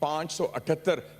578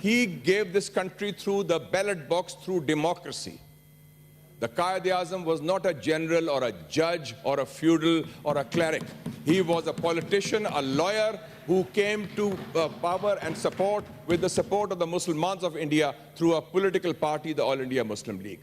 he gave this country through the ballot box, through democracy. The Quaid-e-Azam was not a general or a judge or a feudal or a cleric. He was a politician, a lawyer who came to power and support with the support of the Muslimans of India through a political party, the All India Muslim League.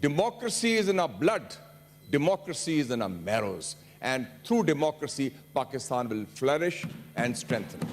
Democracy is in our blood. Democracy is in our marrows. And through democracy, Pakistan will flourish and strengthen.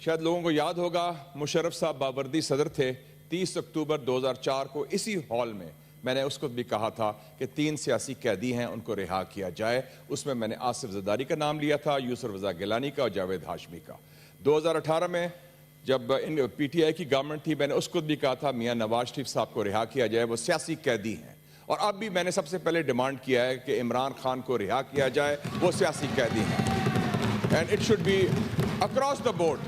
شاید لوگوں کو یاد ہوگا مشرف صاحب باوردی صدر تھے 30 اکتوبر 2004 کو اسی ہال میں میں نے اس کو بھی کہا تھا کہ 3 سیاسی قیدی ہیں ان کو رہا کیا جائے. اس میں نے آصف زرداری کا نام لیا تھا, یوسف رضا گیلانی کا اور جاوید ہاشمی کا. 2018 میں جب پی ٹی آئی کی گورنمنٹ تھی میں نے اس کو بھی کہا تھا میاں نواز شریف صاحب کو رہا کیا جائے, وہ سیاسی قیدی ہیں. اور اب بھی میں نے سب سے پہلے ڈیمانڈ کیا ہے کہ عمران خان کو رہا کیا جائے, وہ سیاسی قیدی ہیں. And it should be across the board.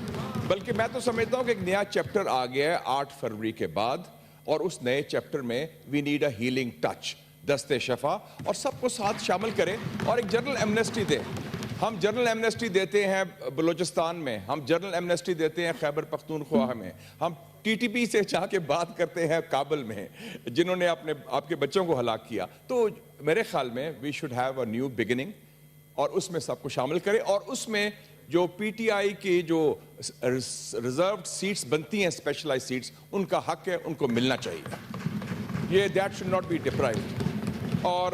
بلکہ میں تو سمجھتا ہوں کہ ایک نیا چیپٹر آ گیا ہے 8 فروری کے بعد, اور اس نئے چیپٹر میں we need a healing touch, دست شفا, اور سب کو ساتھ شامل کریں اور ایک جنرل ایمنسٹی دیں. ہم جنرل ایمنسٹی دیتے ہیں بلوچستان میں, ہم جنرل ایمنسٹی دیتے ہیں خیبر پختونخوا میں, ہم ٹی ٹی پی سے چاہ کے بات کرتے ہیں کابل میں جنہوں نے آپ کے بچوں کو ہلاک کیا. تو میرے خیال میں we should have a new beginning, اور اس میں سب کو شامل کریں. اور اس میں جو پی ٹی آئی کی جو ریزروڈ سیٹس بنتی ہیں, اسپیشلائز سیٹس, ان کا حق ہے, ان کو ملنا چاہیے. یہ that should not be deprived. اور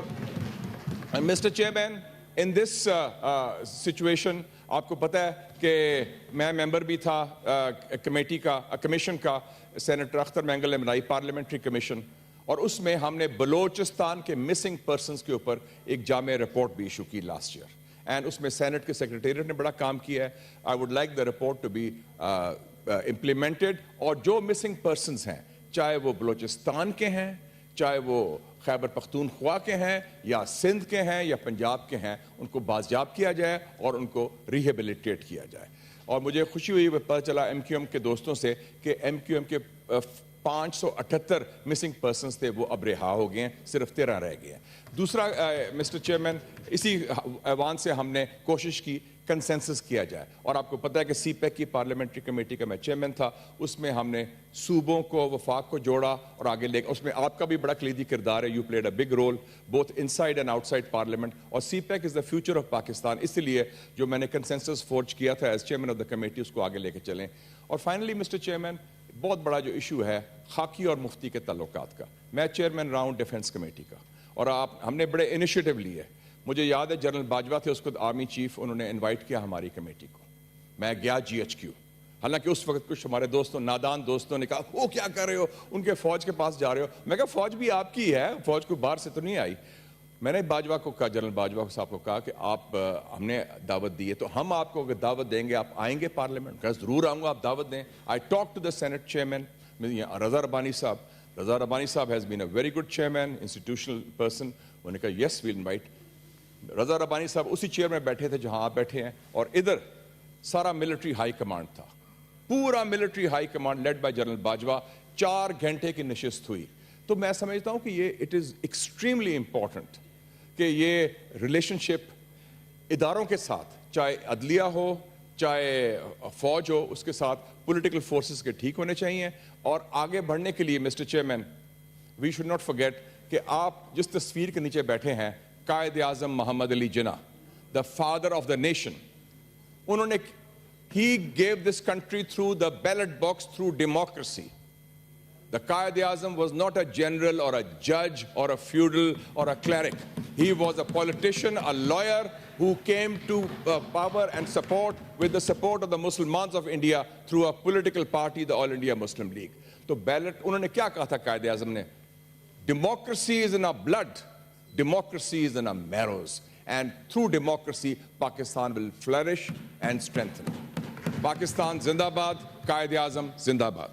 mister chairman, in this situation آپ کو پتہ ہے کہ میں ممبر بھی تھا کمیٹی کا, کمیشن کا, سینیٹر اختر مینگل نے بنائی پارلیمنٹری کمیشن, اور اس میں ہم نے بلوچستان کے مسنگ پرسنز کے اوپر ایک جامع رپورٹ بھی ایشو کی لاسٹ ایئر, اینڈ اس میں سینٹ کے سیکریٹریٹ نے بڑا کام کیا ہے. I would like the report to be implemented. اور جو مسنگ پرسنز ہیں, چاہے وہ بلوچستان کے ہیں, چاہے وہ خیبر پختونخوا کے ہیں, یا سندھ کے ہیں, یا پنجاب کے ہیں, ان کو بازیاب کیا جائے اور ان کو ریہیبلیٹیٹ کیا جائے. اور مجھے خوشی ہوئی پتہ چلا ایم کیو ایم کے دوستوں سے کہ ایم کیو ایم کے 578 مسنگ پرسنز تھے, وہ اب رہا ہو گئے ہیں, صرف 13 رہ گئے ہیں. دوسرا مسٹر چیئرمین, اسی ایوان سے ہم نے کوشش کی کنسنسس کیا جائے, اور آپ کو پتہ ہے کہ سی پیک کی پارلیمنٹری کمیٹی کا میں چیئرمین تھا, اس میں ہم نے صوبوں کو, وفاق کو جوڑا اور آگے لے. اس میں آپ کا بھی بڑا کلیدی کردار ہے, you played a big role both inside and outside parliament. اور CPEC is the future of Pakistan, اس لیے جو میں نے کنسنسس فورج کیا تھا as chairman of the committee, اس کو آگے لے کے چلیں. اور فائنلی مسٹر چیئرمین, بہت بڑا جو ایشو ہے خاکی اور مفتی کے تعلقات کا, میں چیئرمین رہا ہوں ڈیفنس کمیٹی کا, اور ہم نے بڑے انیشیٹو لیے. مجھے یاد ہے جنرل باجوہ تھے اس کو آرمی چیف, انہوں نے انوائٹ کیا ہماری کمیٹی کو, میں گیا جی ایچ کیو. حالانکہ اس وقت کچھ ہمارے دوستوں, نادان دوستوں نے کہا وہ کیا کر رہے ہو, ان کے فوج کے پاس جا رہے ہو. میں کہا فوج بھی آپ کی ہے, فوج کو باہر سے تو نہیں آئی. میں نے باجوہ کو کہا, جنرل باجوہ صاحب کو کہا کہ آپ, ہم نے دعوت دی ہے تو ہم آپ کو اگر دعوت دیں گے آپ آئیں گے پارلیمنٹ؟ کہا ضرور آؤں گا, آپ دعوت دیں. I talk to the Senate chairman Raza Rabbani sahib. Raza Rabbani sahib has been a very good chairman, institutional person. انہوں نے کہا یس ویل انوائٹ. رضا ربانی صاحب اسی چیئر میں بیٹھے تھے جہاں آپ بیٹھے ہیں, اور ادھر سارا ملٹری ہائی کمانڈ تھا, پورا military high command led by general Bajwa. 4 گھنٹے کی نشست ہوئی. تو میں سمجھتا ہوں کہ یہ اٹ از ایکسٹریملی امپورٹنٹ کہ یہ ریلیشن شپ اداروں کے ساتھ, چاہے عدلیہ ہو چاہے فوج ہو, اس کے ساتھ پولیٹیکل فورسز کے ٹھیک ہونے چاہیے. اور آگے بڑھنے کے لیے mister chairman, we should not forget کہ آپ جس تصویر کے نیچے بیٹھے ہیں, Quaid Azam Muhammad Ali Jinnah, the father of the nation, انہوں نے he gave this country through the ballot box, through democracy. The Qaid Azam was not a general or a judge or a feudal or a cleric. He was a politician, a lawyer who came to power and support with the support of the Muslimans of India through a political party, the All India Muslim League. تو belt انہوں نے کیا کہا تھا قائد اعظم نے, democracy is in our blood, democracy is in our marrows, and through democracy Pakistan will flourish and strengthen. Pakistan زندہ باد, قائد اعظم زندہ باد.